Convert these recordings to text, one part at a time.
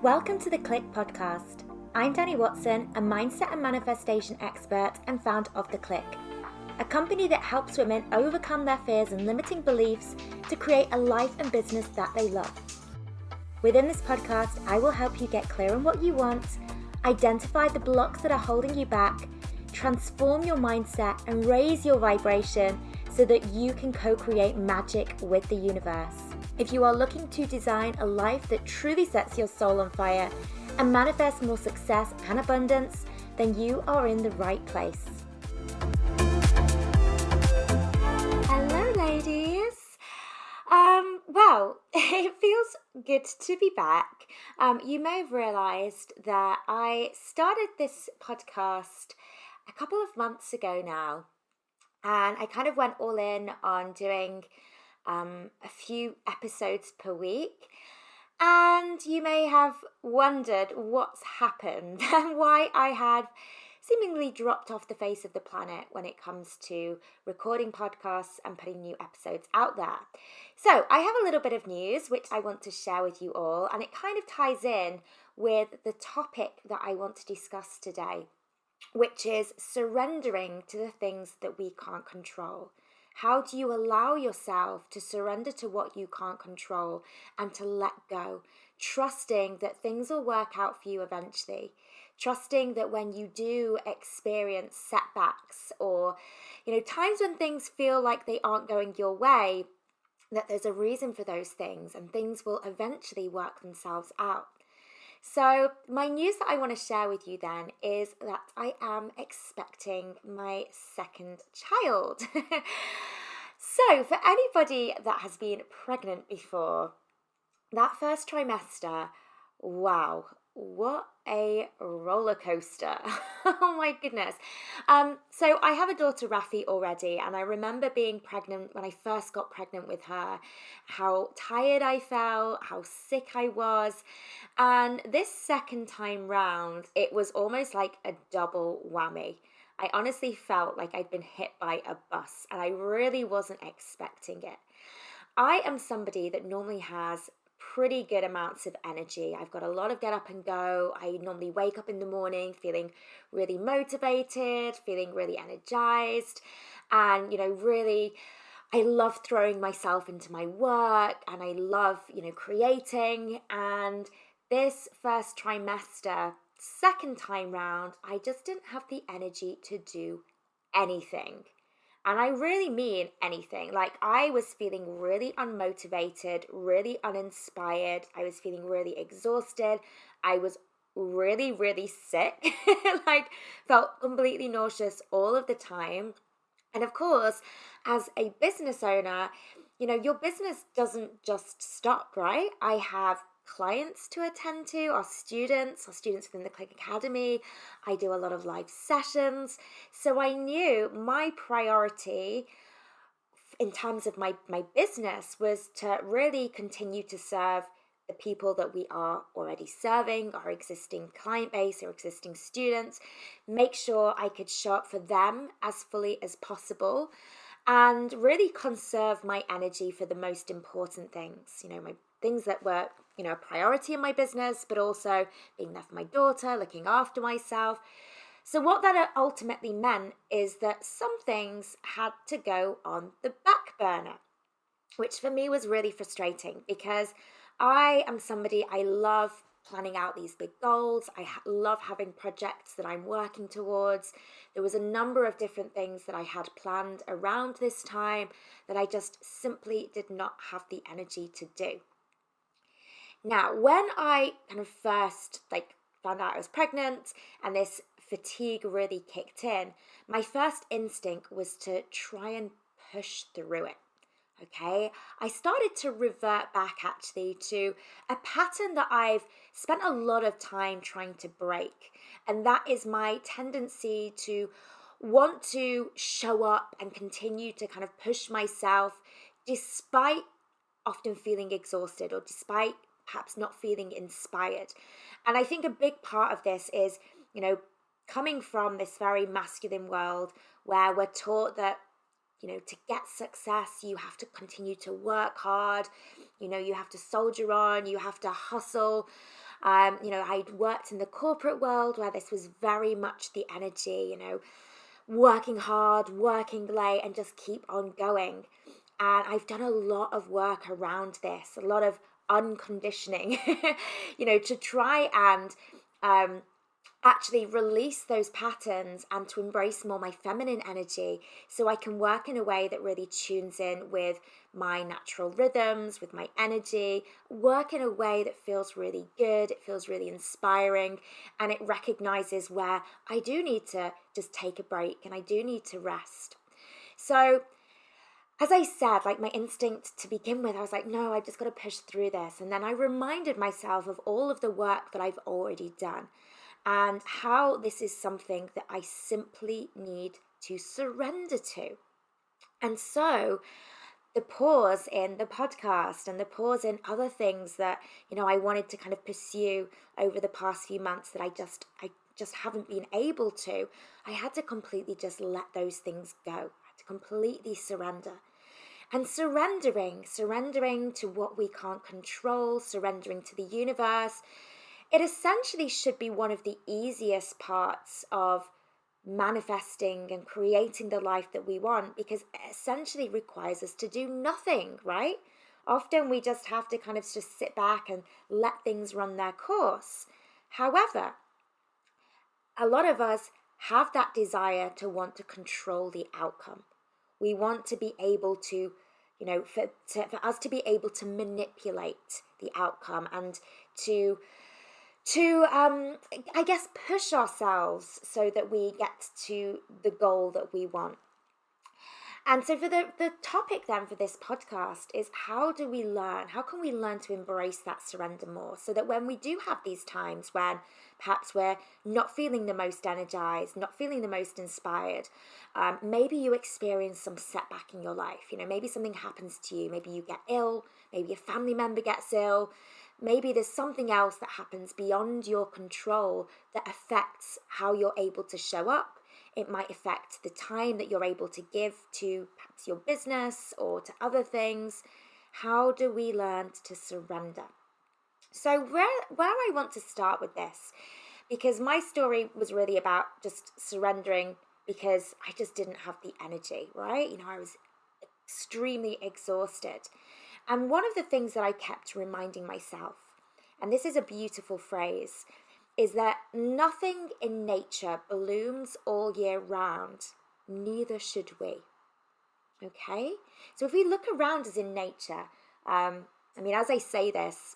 Welcome to the Clique podcast. I'm Dani Watson, a mindset and manifestation expert and founder of the Clique, a company that helps women overcome their fears and limiting beliefs to create a life and business that they love. Within this podcast, I will help you get clear on what you want, identify the blocks that are holding you back, transform your mindset and raise your vibration so that you can co-create magic with the universe. If you are looking to design a life that truly sets your soul on fire and manifest more success and abundance, then you are in the right place. Hello, ladies. It feels good to be back. You may have realized that I started this podcast a couple of months ago now, and I kind of went all in on doing a few episodes per week. And you may have wondered what's happened and why I had seemingly dropped off the face of the planet when it comes to recording podcasts and putting new episodes out there. So I have a little bit of news which I want to share with you all, and it kind of ties in with the topic that I want to discuss today, which is surrendering to the things that we can't control. How do you allow yourself to surrender to what you can't control and to let go, trusting that things will work out for you eventually, trusting that when you do experience setbacks or, times when things feel like they aren't going your way, that there's a reason for those things and things will eventually work themselves out. So my news that I want to share with you then is that I am expecting my second child. So for anybody that has been pregnant before, that first trimester, wow, what a roller coaster. Oh my goodness. So I have a daughter, Rafi, already, and I remember being pregnant when I first got pregnant with her, how tired I felt, how sick I was. And this second time round, it was almost like a double whammy. I honestly felt like I'd been hit by a bus, and I really wasn't expecting it. I am somebody that normally has pretty good amounts of energy. I've got a lot of get up and go. I normally wake up in the morning feeling really motivated, feeling really energized, and really I love throwing myself into my work, and I love creating. And this first trimester, second time round, I just didn't have the energy to do anything. And I really mean anything. Like, I was feeling really unmotivated, really uninspired. I was feeling really exhausted. I was really, really sick. Felt completely nauseous all of the time. And of course, as a business owner, your business doesn't just stop, right? I have clients to attend to, our students within the Clique Academy. I do a lot of live sessions. So I knew my priority in terms of my business was to really continue to serve the people that we are already serving, our existing client base, our existing students, make sure I could show up for them as fully as possible, and really conserve my energy for the most important things, my things that were, a priority in my business, but also being there for my daughter, looking after myself. So what that ultimately meant is that some things had to go on the back burner, which for me was really frustrating because I am somebody, I love planning out these big goals. I love having projects that I'm working towards. There was a number of different things that I had planned around this time that I just simply did not have the energy to do. Now, when I kind of first found out I was pregnant and this fatigue really kicked in, my first instinct was to try and push through it. Okay, I started to revert back actually to a pattern that I've spent a lot of time trying to break. And that is my tendency to want to show up and continue to kind of push myself despite often feeling exhausted or despite perhaps not feeling inspired. And I think a big part of this is, coming from this very masculine world where we're taught that to get success, you have to continue to work hard, you have to soldier on, you have to hustle. I'd worked in the corporate world where this was very much the energy, working hard, working late, and just keep on going. And I've done a lot of work around this, a lot of unconditioning, to try and um, actually release those patterns and to embrace more my feminine energy so I can work in a way that really tunes in with my natural rhythms, with my energy, work in a way that feels really good, it feels really inspiring, and it recognizes where I do need to just take a break and I do need to rest. So, as I said, like my instinct to begin with, I was like, no, I just got to push through this. And then I reminded myself of all of the work that I've already done and how this is something that I simply need to surrender to. And so the pause in the podcast and the pause in other things that, I wanted to kind of pursue over the past few months that I just haven't been able to, I had to completely just let those things go. I had to completely surrender. And surrendering to what we can't control, surrendering to the universe, it essentially should be one of the easiest parts of manifesting and creating the life that we want because it essentially requires us to do nothing, right? Often we just have to kind of just sit back and let things run their course. However, a lot of us have that desire to want to control the outcome. We want to be able to, for us to be able to manipulate the outcome and to I guess push ourselves so that we get to the goal that we want. And so for the topic then for this podcast is how can we learn to embrace that surrender more so that when we do have these times when perhaps we're not feeling the most energized, not feeling the most inspired, maybe you experience some setback in your life, maybe something happens to you, maybe you get ill, maybe a family member gets ill, maybe there's something else that happens beyond your control that affects how you're able to show up. It might affect the time that you're able to give to perhaps your business or to other things. How do we learn to surrender? So where I want to start with this, because my story was really about just surrendering because I just didn't have the energy, right? I was extremely exhausted. And one of the things that I kept reminding myself, and this is a beautiful phrase, is that nothing in nature blooms all year round, neither should we. Okay? So if we look around us in nature, as I say this,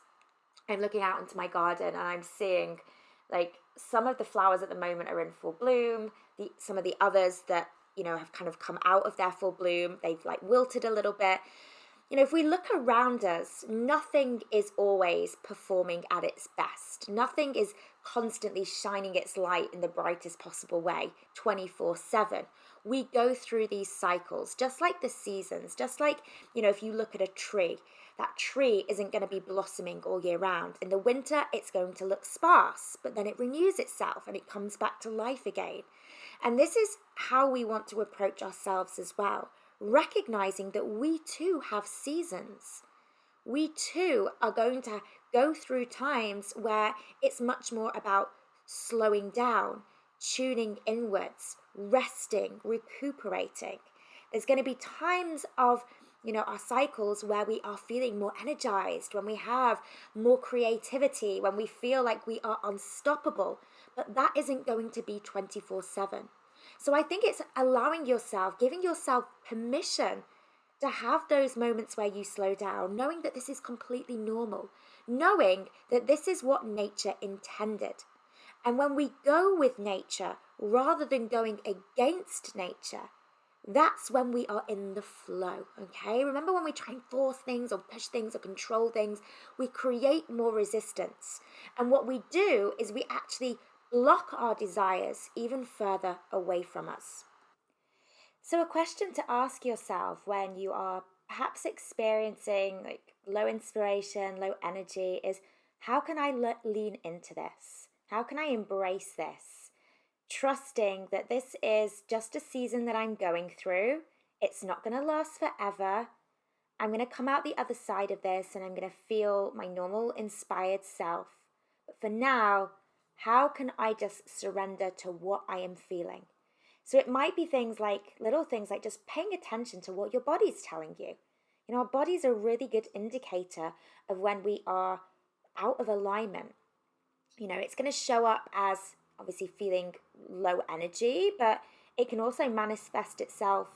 I'm looking out into my garden and I'm seeing like some of the flowers at the moment are in full bloom, some of the others that, have kind of come out of their full bloom, they've like wilted a little bit. If we look around us, nothing is always performing at its best. Nothing is constantly shining its light in the brightest possible way, 24/7. We go through these cycles, just like the seasons, just like, if you look at a tree, that tree isn't going to be blossoming all year round. In the winter, it's going to look sparse, but then it renews itself and it comes back to life again. And this is how we want to approach ourselves as well. Recognizing that we too have seasons. We too are going to go through times where it's much more about slowing down, tuning inwards, resting, recuperating. There's going to be times of, our cycles where we are feeling more energized, when we have more creativity, when we feel like we are unstoppable. But that isn't going to be 24/7. So I think it's giving yourself permission to have those moments where you slow down, knowing that this is completely normal, knowing that this is what nature intended. And when we go with nature rather than going against nature, that's when we are in the flow, okay? Remember when we try and force things or push things or control things, we create more resistance. And what we do is we actually block our desires even further away from us. So a question to ask yourself when you are perhaps experiencing like low inspiration, low energy is, how can I lean into this? How can I embrace this? Trusting that this is just a season that I'm going through. It's not going to last forever. I'm going to come out the other side of this and I'm going to feel my normal inspired self. But for now, how can I just surrender to what I am feeling? So it might be little things like just paying attention to what your body's telling you. Our body's a really good indicator of when we are out of alignment. It's going to show up as obviously feeling low energy, but it can also manifest itself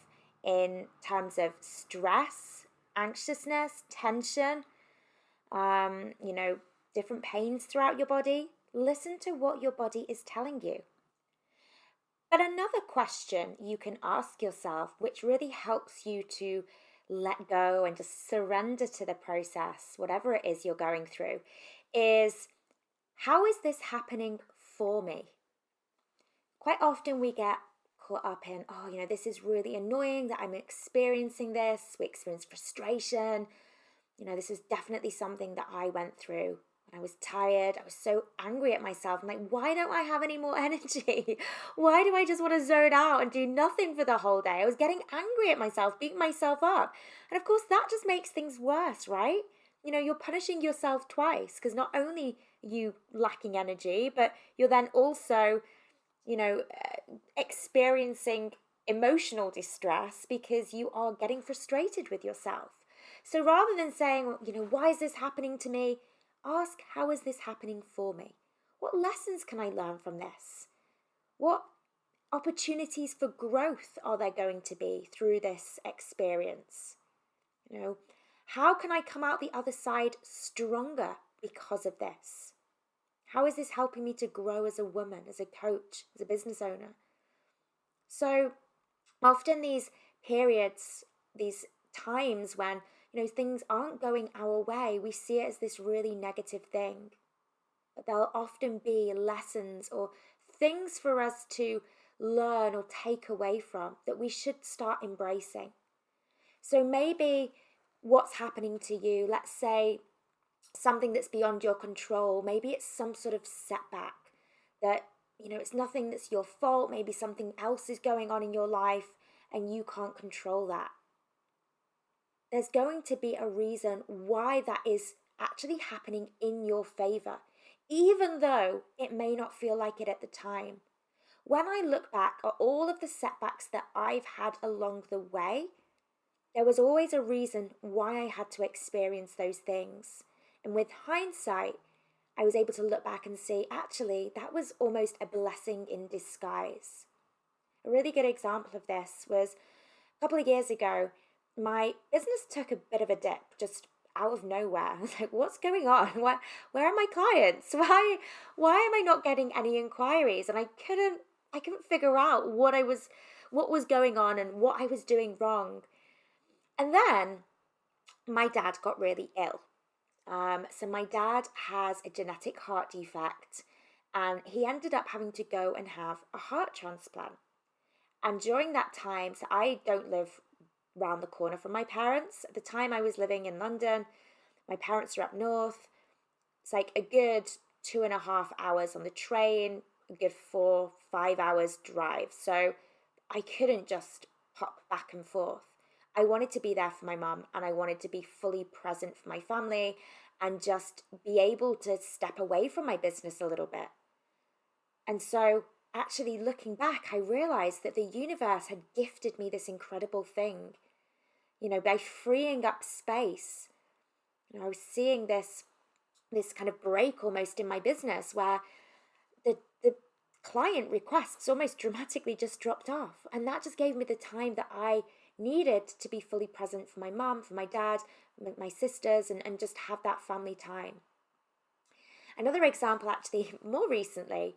in terms of stress, anxiousness, tension, different pains throughout your body. Listen to what your body is telling you. But another question you can ask yourself, which really helps you to let go and just surrender to the process, whatever it is you're going through, is how is this happening for me? Quite often we get caught up in, this is really annoying that I'm experiencing this. We experience frustration. This is definitely something that I went through when I was tired. I was so angry at myself. I'm like, why don't I have any more energy? Why do I just want to zone out and do nothing for the whole day? I was getting angry at myself, beating myself up. And of course, that just makes things worse, right? You're punishing yourself twice because not only are you lacking energy, but you're then also, experiencing emotional distress because you are getting frustrated with yourself. So rather than saying, why is this happening to me? Ask, how is this happening for me? What lessons can I learn from this? What opportunities for growth are there going to be through this experience? How can I come out the other side stronger because of this? How is this helping me to grow as a woman, as a coach, as a business owner? So often these periods, these times when things aren't going our way, we see it as this really negative thing. But there'll often be lessons or things for us to learn or take away from that we should start embracing. So maybe what's happening to you, let's say something that's beyond your control, maybe it's some sort of setback that, it's nothing that's your fault, maybe something else is going on in your life and you can't control that. There's going to be a reason why that is actually happening in your favor, even though it may not feel like it at the time. When I look back at all of the setbacks that I've had along the way, there was always a reason why I had to experience those things. And with hindsight, I was able to look back and see, actually, that was almost a blessing in disguise. A really good example of this was a couple of years ago, my business took a bit of a dip, just out of nowhere. I was like, what's going on? Where are my clients? Why am I not getting any inquiries? And I couldn't figure out what was going on and what I was doing wrong. And then my dad got really ill. So my dad has a genetic heart defect and he ended up having to go and have a heart transplant. And during that time, so I don't live round the corner from my parents. At the time I was living in London, my parents are up north. It's like a good 2.5 hours on the train, a good 4-5 hours drive. So I couldn't just pop back and forth. I wanted to be there for my mum and I wanted to be fully present for my family and just be able to step away from my business a little bit. And so actually looking back, I realized that the universe had gifted me this incredible thing, by freeing up space. I was seeing this kind of break almost in my business where the client requests almost dramatically just dropped off. And that just gave me the time that I needed to be fully present for my mum, for my dad, my sisters, and just have that family time. Another example, actually, more recently.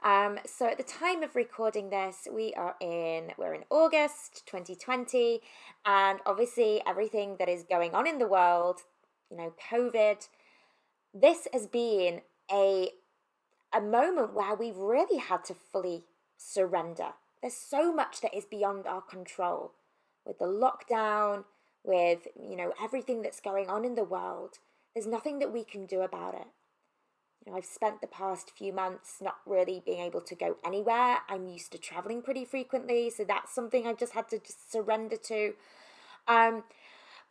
So at the time of recording this, we're in August 2020, and obviously everything that is going on in the world, COVID, this has been a moment where we've really had to fully surrender. There's so much that is beyond our control with the lockdown, with, everything that's going on in the world. There's nothing that we can do about it. I've spent the past few months not really being able to go anywhere. I'm used to traveling pretty frequently, so that's something I've just had to just surrender to.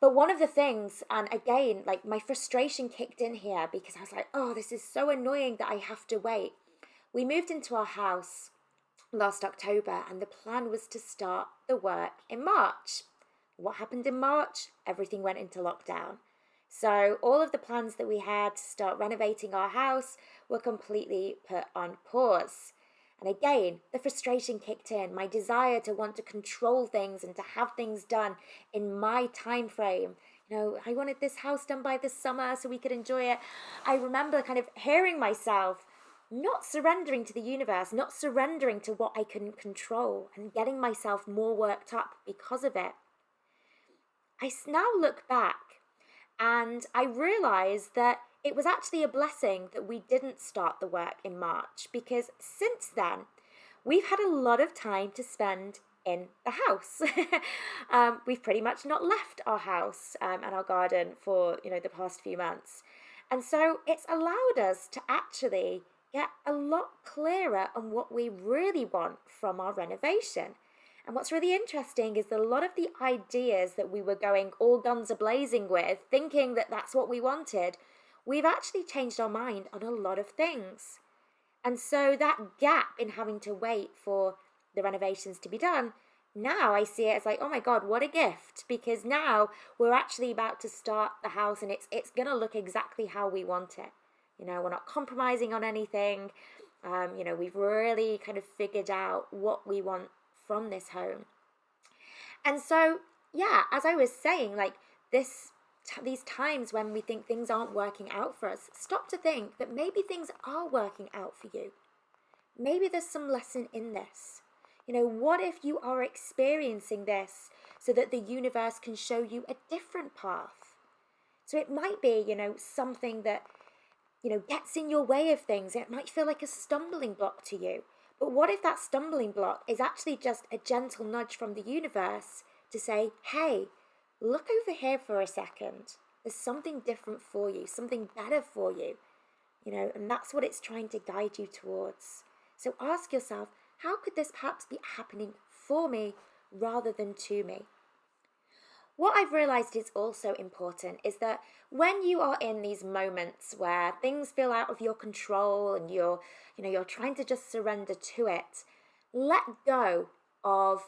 But one of the things, and again, like my frustration kicked in here because I was like, oh, this is so annoying that I have to wait. We moved into our house last October, and the plan was to start the work in March. What happened in March? Everything went into lockdown. So all of the plans that we had to start renovating our house were completely put on pause. And again, the frustration kicked in, my desire to want to control things and to have things done in my time frame. I wanted this house done by this summer so we could enjoy it. I remember kind of hearing myself not surrendering to the universe, not surrendering to what I couldn't control, and getting myself more worked up because of it. I now look back and I realize that it was actually a blessing that we didn't start the work in March, because since then, we've had a lot of time to spend in the house. We've pretty much not left our house and our garden for, the past few months. And so it's allowed us to actually get a lot clearer on what we really want from our renovation. And what's really interesting is that a lot of the ideas that we were going all guns a-blazing with, thinking that that's what we wanted, we've actually changed our mind on a lot of things. And so that gap in having to wait for the renovations to be done, now I see it as like, oh my God, what a gift. Because now we're actually about to start the house and it's going to look exactly how we want it. We're not compromising on anything. We've really kind of figured out what we want from this home. And so, yeah, as I was saying, like these times when we think things aren't working out for us, stop to think that maybe things are working out for you. Maybe there's some lesson in this. What if you are experiencing this so that the universe can show you a different path? So it might be, something that, gets in your way of things. It might feel like a stumbling block to you. But what if that stumbling block is actually just a gentle nudge from the universe to say, hey, look over here for a second. There's something different for you, something better for you, and that's what it's trying to guide you towards. So ask yourself, how could this perhaps be happening for me rather than to me? What I've realized is also important is that when you are in these moments where things feel out of your control and you're trying to just surrender to it, let go of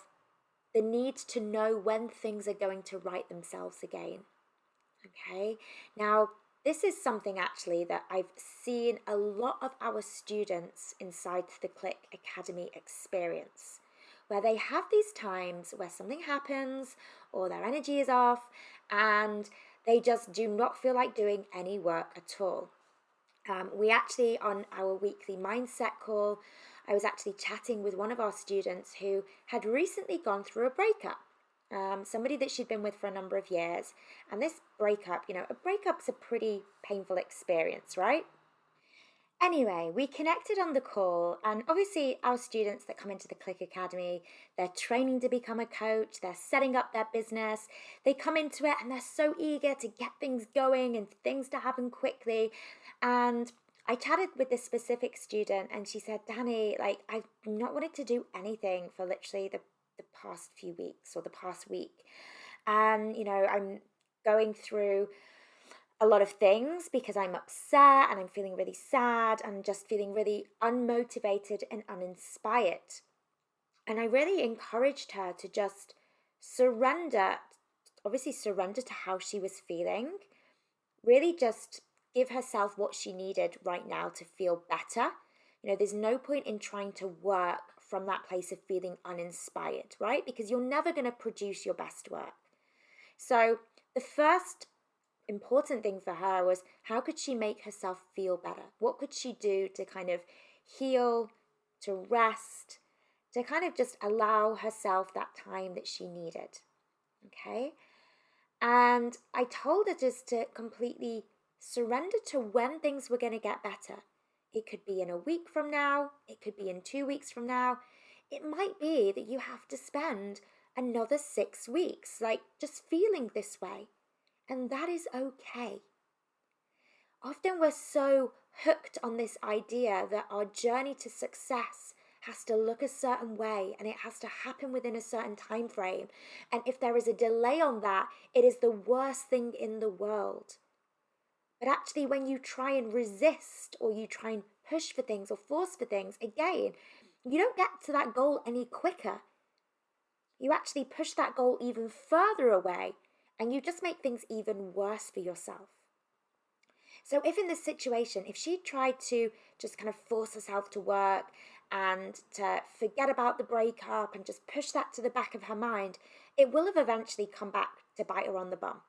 the need to know when things are going to right themselves again. Okay? Now, this is something actually that I've seen a lot of our students inside the Clique Academy experience, where they have these times where something happens or their energy is off and they just do not feel like doing any work at all. We actually, on our weekly mindset call, I was actually chatting with one of our students who had recently gone through a breakup. Somebody that she'd been with for a number of years. And this breakup, a breakup's a pretty painful experience, right? Anyway, we connected on the call, and obviously our students that come into the Clique Academy, they're training to become a coach, they're setting up their business, they come into it and they're so eager to get things going and things to happen quickly. And I chatted with this specific student and she said, Dani, like I've not wanted to do anything for literally the past few weeks or the past week. And, I'm going through a lot of things because I'm upset and I'm feeling really sad and just feeling really unmotivated and uninspired. And I really encouraged her to just surrender to how she was feeling, really just give herself what she needed right now to feel better. There's no point in trying to work from that place of feeling uninspired, right? Because you're never going to produce your best work. So the first important thing for her was, how could she make herself feel better? What could she do to kind of heal, to rest, to kind of just allow herself that time that she needed? Okay? And I told her just to completely surrender to when things were going to get better. It could be in a week from now. It could be in 2 weeks from now. It might be that you have to spend another 6 weeks, like just feeling this way. And that is okay. Often we're so hooked on this idea that our journey to success has to look a certain way and it has to happen within a certain time frame. And if there is a delay on that, it is the worst thing in the world. But actually, when you try and resist or you try and push for things or force for things, again, you don't get to that goal any quicker. You actually push that goal even further away and you just make things even worse for yourself. So if in this situation, if she tried to just kind of force herself to work and to forget about the breakup and just push that to the back of her mind, it will have eventually come back to bite her on the bum.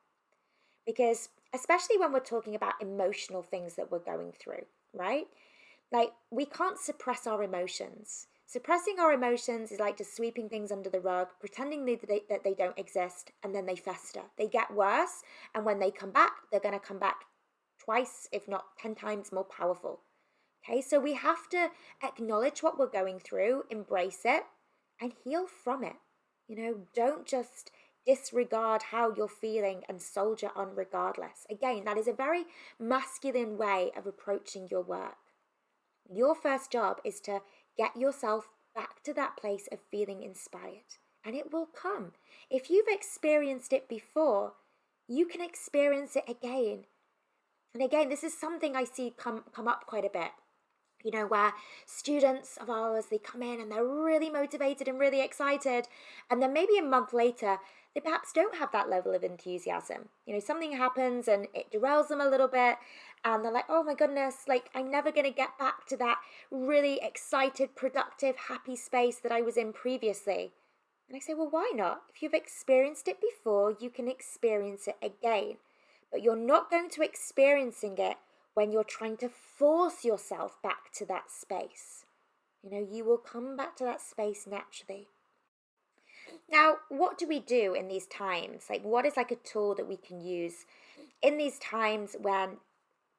Because especially when we're talking about emotional things that we're going through, right? Like, we can't suppress our emotions. Suppressing our emotions is like just sweeping things under the rug, pretending that they don't exist, and then they fester. They get worse, and when they come back, they're going to come back twice, if not 10 times more powerful. Okay, so we have to acknowledge what we're going through, embrace it, and heal from it. Don't just disregard how you're feeling and soldier on regardless. Again, that is a very masculine way of approaching your work. Your first job is to get yourself back to that place of feeling inspired, and it will come. If you've experienced it before, you can experience it again. And again, this is something I see come up quite a bit. Where students of ours, they come in and they're really motivated and really excited. And then maybe a month later, they perhaps don't have that level of enthusiasm. Something happens and it derails them a little bit. And they're like, oh my goodness, like I'm never going to get back to that really excited, productive, happy space that I was in previously. And I say, well, why not? If you've experienced it before, you can experience it again. But you're not going to experiencing it when you're trying to force yourself back to that space. You will come back to that space naturally. Now, what do we do in these times? Like, what is like a tool that we can use in these times when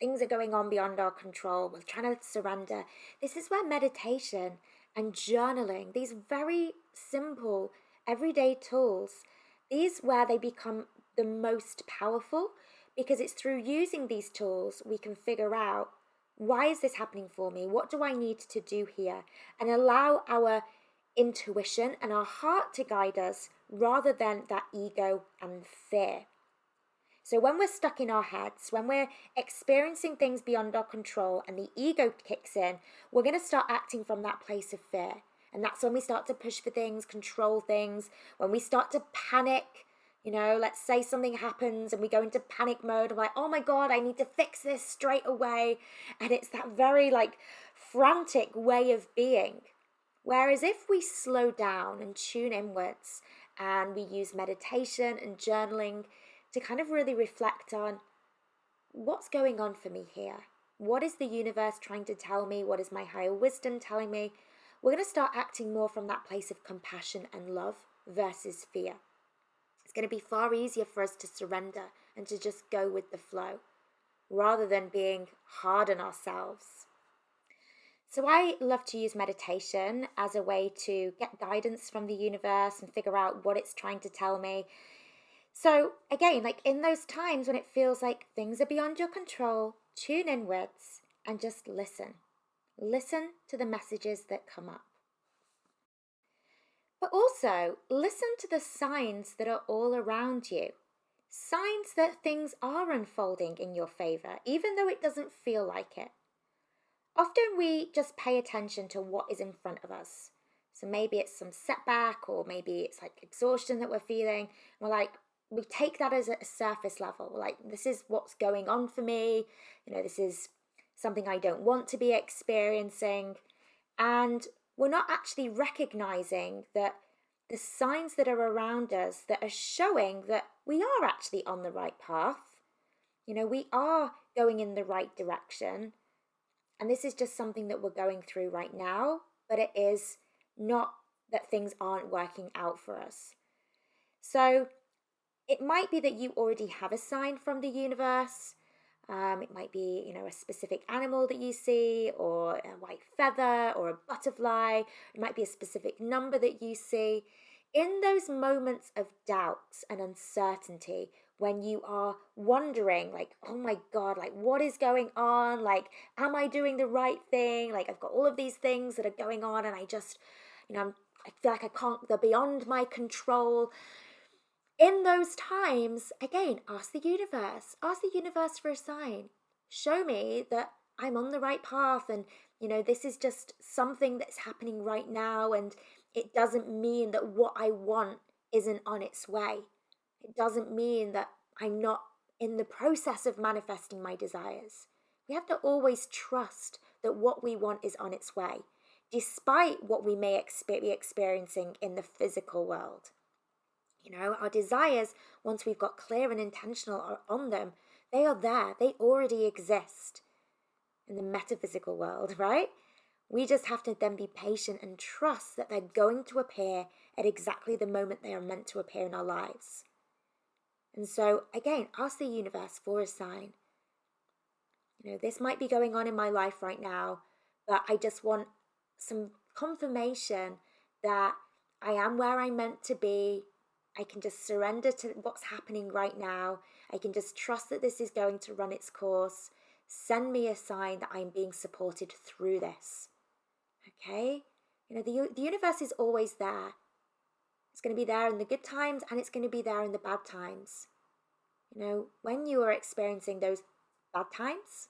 things are going on beyond our control? We're trying to surrender. This is where meditation and journaling, these very simple, everyday tools, these where they become the most powerful, because it's through using these tools we can figure out, why is this happening for me? What do I need to do here? And allow our intuition and our heart to guide us rather than that ego and fear. So when we're stuck in our heads, when we're experiencing things beyond our control and the ego kicks in, we're going to start acting from that place of fear. And that's when we start to push for things, control things, when we start to panic. Let's say something happens and we go into panic mode. I'm like, oh my God, I need to fix this straight away. And it's that very frantic way of being. Whereas if we slow down and tune inwards and we use meditation and journaling to kind of really reflect on what's going on for me here. What is the universe trying to tell me? What is my higher wisdom telling me? We're going to start acting more from that place of compassion and love versus fear. It's going to be far easier for us to surrender and to just go with the flow rather than being hard on ourselves. So I love to use meditation as a way to get guidance from the universe and figure out what it's trying to tell me. So again, in those times when it feels like things are beyond your control, tune inwards and just listen. Listen to the messages that come up. But also, listen to the signs that are all around you. Signs that things are unfolding in your favor, even though it doesn't feel like it. Often we just pay attention to what is in front of us. So maybe it's some setback, or maybe it's exhaustion that we're feeling. We take that as a surface level. We're like, this is what's going on for me. This is something I don't want to be experiencing. And we're not actually recognizing that the signs that are around us that are showing that we are actually on the right path. We are going in the right direction. And this is just something that we're going through right now, but it is not that things aren't working out for us. So it might be that you already have a sign from the universe. It might be, a specific animal that you see, or a white feather, or a butterfly. It might be a specific number that you see. In those moments of doubts and uncertainty, when you are wondering, like, oh my God, like, what is going on? Like, am I doing the right thing? Like, I've got all of these things that are going on, and I just, I feel like I can't, they're beyond my control. In those times, again, ask the universe. Ask the universe for a sign. Show me that I'm on the right path, and this is just something that's happening right now, and it doesn't mean that what I want isn't on its way. It doesn't mean that I'm not in the process of manifesting my desires. We have to always trust that what we want is on its way, despite what we may be experiencing in the physical world. Our desires, once we've got clear and intentional on them, they are there. They already exist in the metaphysical world, right? We just have to then be patient and trust that they're going to appear at exactly the moment they are meant to appear in our lives. And so, again, ask the universe for a sign. This might be going on in my life right now, but I just want some confirmation that I am where I'm meant to be. I can just surrender to what's happening right now. I can just trust that this is going to run its course. Send me a sign that I'm being supported through this. Okay? The universe is always there. It's going to be there in the good times, and it's going to be there in the bad times. When you are experiencing those bad times,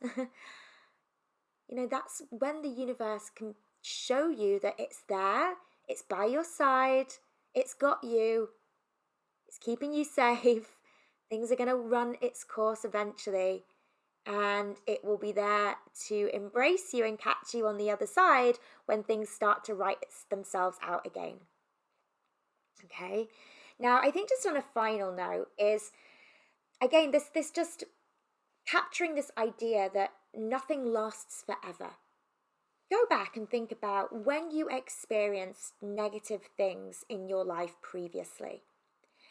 that's when the universe can show you that it's there, it's by your side, it's got you, it's keeping you safe. Things are going to run its course eventually, and it will be there to embrace you and catch you on the other side when things start to write themselves out again. Okay? Now, I think just on a final note is, again, this just capturing this idea that nothing lasts forever. Go back and think about when you experienced negative things in your life previously.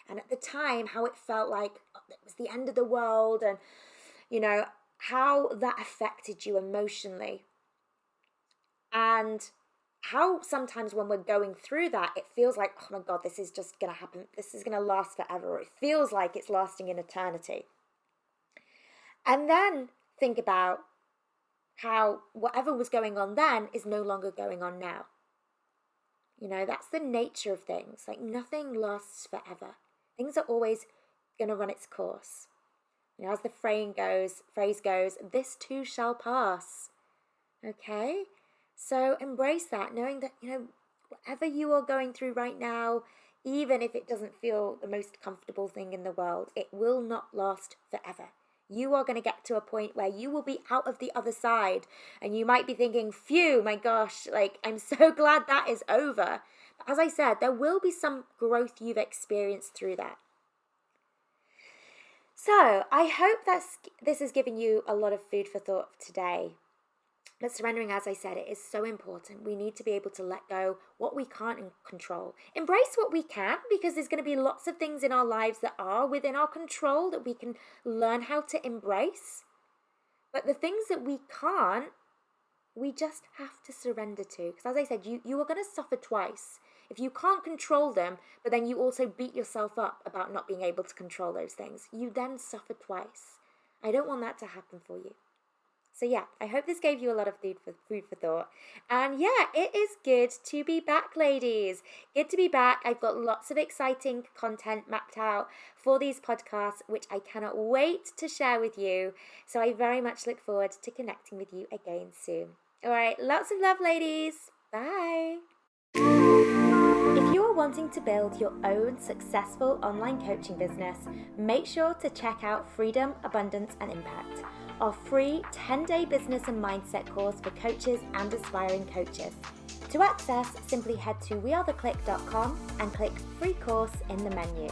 And at the time, how it felt like it was the end of the world, and, how that affected you emotionally. And how sometimes when we're going through that, it feels like, oh my God, this is just going to happen. This is going to last forever. Or it feels like it's lasting in eternity. And then think about how whatever was going on then is no longer going on now. That's the nature of things. Like, nothing lasts forever. Things are always going to run its course. As the phrase goes, this too shall pass. Okay? So embrace that, knowing that, whatever you are going through right now, even if it doesn't feel the most comfortable thing in the world, it will not last forever. You are going to get to a point where you will be out of the other side, and you might be thinking, phew, my gosh, like, I'm so glad that is over. But as I said, there will be some growth you've experienced through that. So I hope this has given you a lot of food for thought today. But surrendering, as I said, it is so important. We need to be able to let go what we can't control. Embrace what we can, because there's going to be lots of things in our lives that are within our control that we can learn how to embrace. But the things that we can't, we just have to surrender to. Because as I said, you are going to suffer twice. If you can't control them, but then you also beat yourself up about not being able to control those things, you then suffer twice. I don't want that to happen for you. So yeah, I hope this gave you a lot of food for thought. And yeah, it is good to be back, ladies. Good to be back. I've got lots of exciting content mapped out for these podcasts, which I cannot wait to share with you. So I very much look forward to connecting with you again soon. All right, lots of love, ladies. Bye. If you are wanting to build your own successful online coaching business, make sure to check out Freedom, Abundance and Impact, our free 10-day business and mindset course for coaches and aspiring coaches. To access, simply head to wearetheclique.com and click free course in the menu.